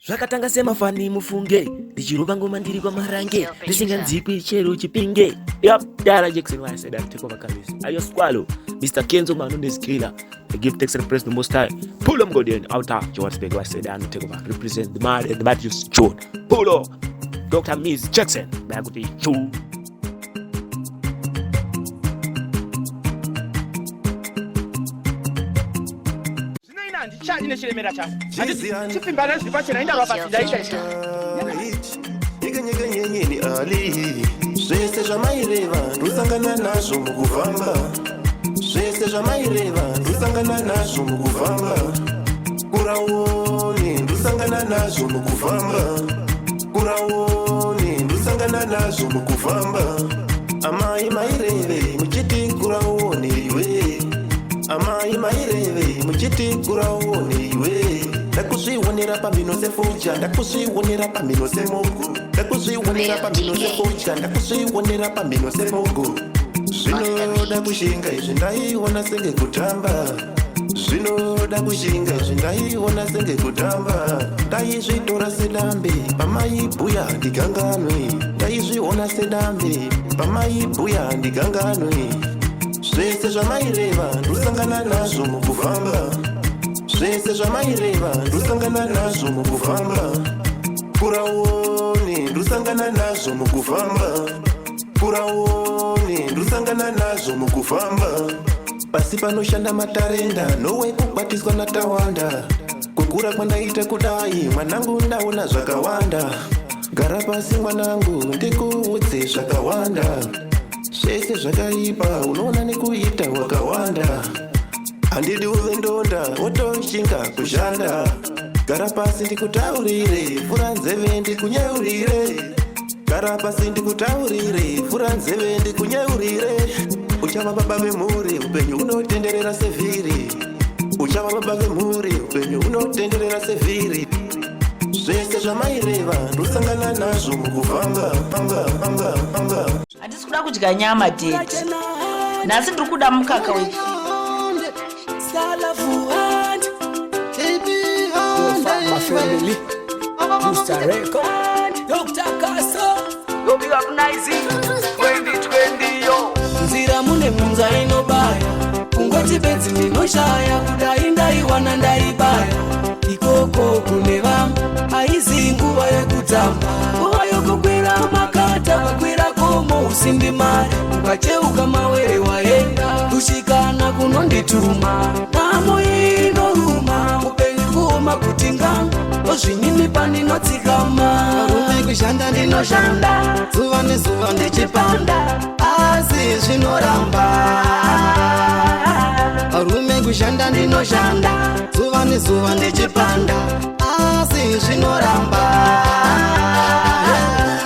Zvakatanga semafani mufunge ndichiruva ngoma ndiri kwa marange ndisinganzikwi chero chipinge. Yep, Dara Jackson, why I said I'll take over Kamis. Ayo Squalo, Mr. Kenzo Manundes Killer. I give thanks and praise the Most High. Pull them God in outer Johannesburg. Why I said I'll take over. Represent the man and the bad just John. Pull up, Dr. Miss Jackson. Back with the show. Zvese zvamaireva ndosangana nazvo mukufamba. Zvese zvamaireva ndosangana nazvo mukufamba. Kuraone ndosangana nazvo mukufamba. Kuraone ndosangana nazvo mukufamba. Amai maireve muchiti kuraone iwe. Amai maireve muchiti kuraone iwe. Ndakuzvionera pamhino sefuja, ndakuzvionera pamhino semogo. Ndakuzvionera pamhino sefuja, ndakuzvionera pamhino semogo. Zvinoda kushinga izvi ndaiona senge kutamba. Zvinoda kushinga izvi ndaiona senge kutamba. Ndaizvitora sedambe pamaibhuya ndiganganwe. Ndaizviona sedambe pamaibhuya ndiganganwe. Zvese zvamaireva ndosangana nazvo mukufamba. Zvese zvamaireva ndosangana nazvo mukufamba. Kuraone ndosangana nazvo mukufamba. Kuraone ndosangana nazvo mukufamba. Pasi panoshanda matarenda nowe kukwatiswa natawanda. Kukura kwandaita kudai mwanangu ndaona zvakawanda. Gara pasi mwanangu ndikuudze zvakawanda. Zvese zvakaipa unoona nekuita wakawanda. Handidi uve ndonda wotoshinga kushanda. Gara pasi ndikutaurire fura nzeve ndikunyeurire. Gara pasi ndikutaurire fura nzeve ndikunyeurire. Uchava baba vemhuri upenyu unotenderera sevhiri. Uchava baba vemhuri upenyu unotenderera sevhiri. Zvese zvamaireva ndosangana nazvo mukufamba. Handisi kuda kudya nyama date. Nhasi ndiri kuda mukaka wepi. My family, Mr. Record, Dr. Kaso, Yo big up nice 2020 yo. Nzira mune munza inobaya. Kungoti bedzi ndinoshaya kudai ndaiwana ndaibaya. Ikoko kune vamwe aizi nguva yekutamba. Nguva yokukwira makata vakwira komo usindi mari. Ukacheuka mawere waenda kushikana kunondituma. Namo inoruma upenyu kuoma kutinga. Ozvinini paninotsikama. Varume kushanda ndinoshanda. Zuva nezuva ndichipanda. Asi zvinoramba. Varume kushanda ndinoshanda. Zuva nezuva ndichipanda. Asi zvinoramba.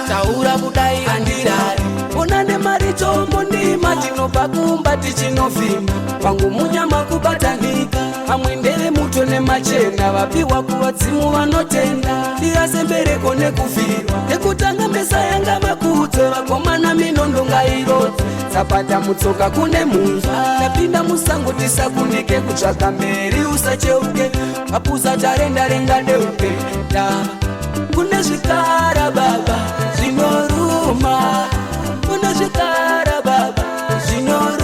Taura kudai handirari. Ona nemari chombo ndima tinobva kumba tichinovhima. Pangu munyama kubatanika. Amwendere muto nemachena vapiwa kuvadzimu vanotenda. Ndirasembereko nekuvhirwa nekutanga mesa yanga makudzo. Vakomana minondo ngairodze zapata mutsoka kune munzwa. Napinda musango tisakunike kutsvaka mberi usacheuke. Vapusa tarenda renga deupe da kune zvikara baba zvinoruma. Kune zvikara baba zvinoruma.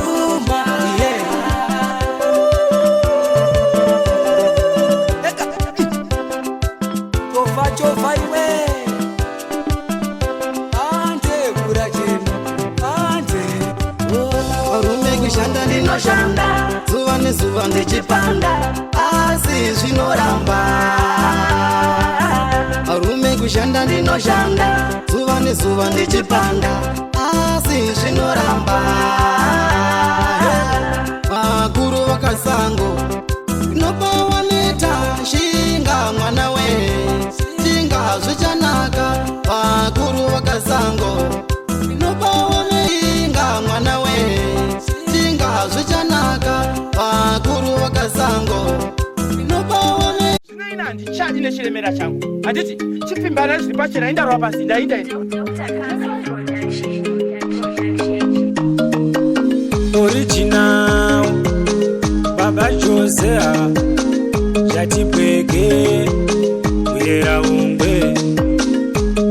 Chova iwe ante kurachena ante. Varume kushanda ndinoshanda. Zuva nezuva ndichipanda. Asi zvinoramba. Varume kushanda ndinoshanda. Zuva nezuva ndichipanda. Asi zvinoramba. Vakuru vakasango nopawaneta shinga mwana we. Shinga zvichanaka. Vakuru vakasango nopawane inga mwana we. Shinga zvichanaka. Vakuru vakasango nopawane. Zvinoina ndichadi nechiremera changu. Handiti chipimbana zviri pachena indarwa pasi ndaita ito. Original Baba Josea Jati Bwege. Yeah. ungwe.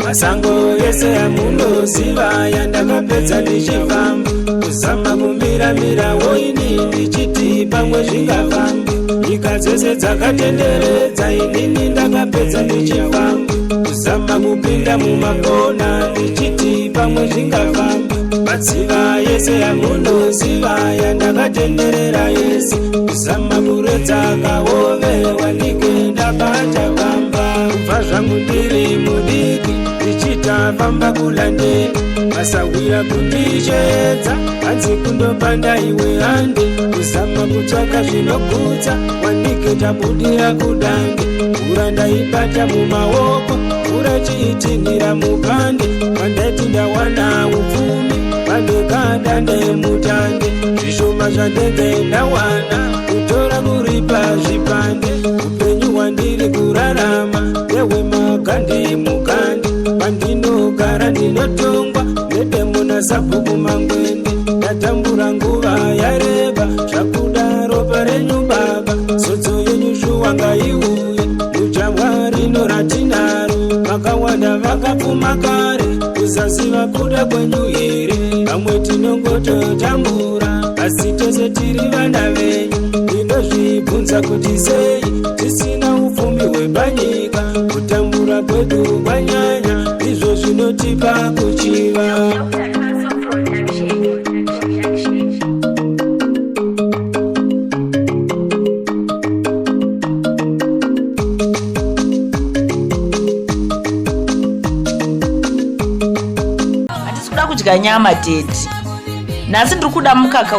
Masango yese amunoziva yandakapedza ndichifamba, kuzama kumira woini ndichiti pamwe zvingafamba. Nyika dzese dzakatenderedza inini ndakapedza ndichifamba, kuzama kupinda mumagona ndichiti pamwe zvingafamba. Matsiva yese amunoziva yandakatenderera yese, kuzama kuredza kahove wanike ndabata kamba. Kubva zvangu ndiri mudiki ndichita pamba kulandera, masawira kundichedza hanzi kundopanda iwe hande, kuzama kutsvaka zvinogutsa wanike tabudira kudange. Mvura ndaibata mumaoko, mvura chiitinhira mupande, pandaiti ndawana upfumi pandekada ndemutande. Zvishoma zvandenge ndawana kutora kuripa zvipande, upenyu hwandiri kurarama ndehwemagandi mugandi. Pandinogara ndinotongwa nedemona sabhuku mangwende, ndatambura nguva yareba zvakuda ropa renyu baba. Sodzo yenyu shuwa ngaiuye, ujamwa rino ratinaro, vakawanda vakapfuma kare kusaziva kuda kwenyu here. Vamwe tinongototambura asi tose tiri vana venyu, ndinozvibvunza kuti sei tisina upfumi hwepanyika. Kutambura kwedu kwanyanya izvo zvinotipa kuchiva. Hatisi kuda kudya nyama tete, nhasi ndiri kuda mukaka